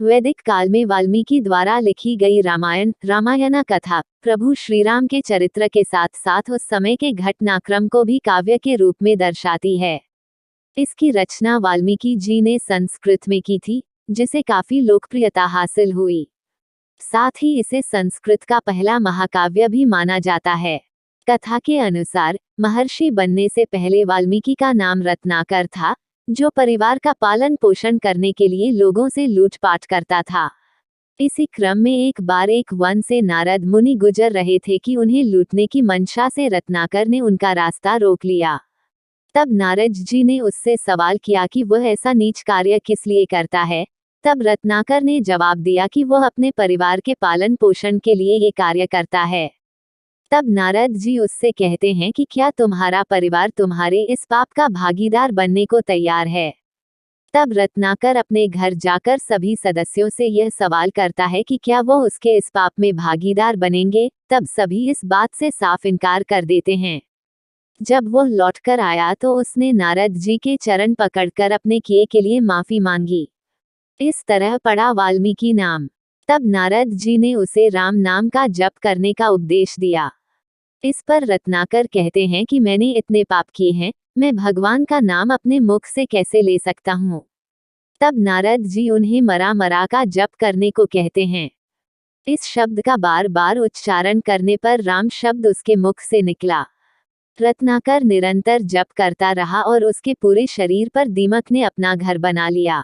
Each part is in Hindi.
वैदिक काल में वाल्मीकि द्वारा लिखी गई रामायण कथा प्रभु श्रीराम के चरित्र के साथ साथ उस समय के घटनाक्रम को भी काव्य के रूप में दर्शाती है। इसकी रचना वाल्मीकि जी ने संस्कृत में की थी, जिसे काफी लोकप्रियता हासिल हुई। साथ ही इसे संस्कृत का पहला महाकाव्य भी माना जाता है। कथा के अनुसार महर्षि बनने से पहले वाल्मीकि का नाम रत्नाकर था, जो परिवार का पालन पोषण करने के लिए लोगों से लूटपाट करता था। इसी क्रम में एक बार एक वन से नारद मुनि गुजर रहे थे कि उन्हें लूटने की मंशा से रत्नाकर ने उनका रास्ता रोक लिया। तब नारद जी ने उससे सवाल किया कि वह ऐसा नीच कार्य किस लिए करता है। तब रत्नाकर ने जवाब दिया कि वह अपने परिवार के पालन पोषण के लिए ये कार्य करता है। तब नारद जी उससे कहते हैं कि क्या तुम्हारा परिवार तुम्हारे इस पाप का भागीदार बनने को तैयार है। तब रत्नाकर अपने घर जाकर सभी सदस्यों से यह सवाल करता है कि क्या वो उसके इस पाप में भागीदार बनेंगे। तब सभी इस बात से साफ इनकार कर देते हैं। जब वह लौटकर आया तो उसने नारद जी के चरण पकड़कर अपने किए के लिए माफी मांगी। इस तरह पड़ा वाल्मीकि नाम। तब नारद जी ने उसे राम नाम का जप करने का उपदेश दिया। इस पर रत्नाकर कहते हैं कि मैंने इतने पाप किए हैं, मैं भगवान का नाम अपने मुख से कैसे ले सकता हूँ। तब नारद जी उन्हें मरा का जप करने को कहते हैं। इस शब्द का बार बार उच्चारण करने पर राम शब्द उसके मुख से निकला। रत्नाकर निरंतर जप करता रहा और उसके पूरे शरीर पर दीमक ने अपना घर बना लिया।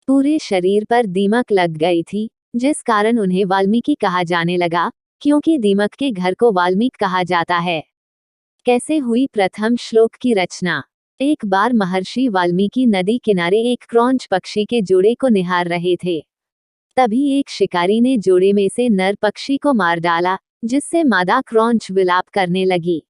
पूरे शरीर पर दीमक लग गई थी, जिस कारण उन्हें वाल्मीकि कहा जाने लगा, क्योंकि दीमक के घर को वाल्मीकि कहा जाता है। कैसे हुई प्रथम श्लोक की रचना। एक बार महर्षि वाल्मीकि नदी किनारे एक क्रौंच पक्षी के जोड़े को निहार रहे थे। तभी एक शिकारी ने जोड़े में से नर पक्षी को मार डाला, जिससे मादा क्रौंच विलाप करने लगी।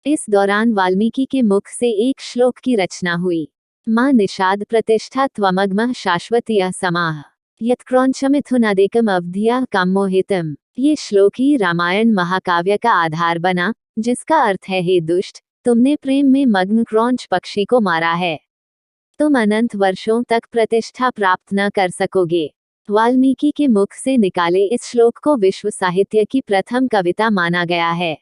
इस दौरान वाल्मीकि के मुख से एक श्लोक की रचना हुई। मां निषाद प्रतिष्ठा त्वमग्मः शाश्वतीयः समाः यत्क्रौंचमिथुनादेकम अवधिया कामोहितम। ये श्लोक ही रामायण महाकाव्य का आधार बना, जिसका अर्थ है, हे दुष्ट, तुमने प्रेम में मग्न क्रौंच पक्षी को मारा है। तुम अनंत वर्षों तक प्रतिष्ठा प्राप्त न कर सकोगे। वाल्मीकि के मुख से निकाले इस श्लोक को विश्व साहित्य की प्रथम कविता माना गया है।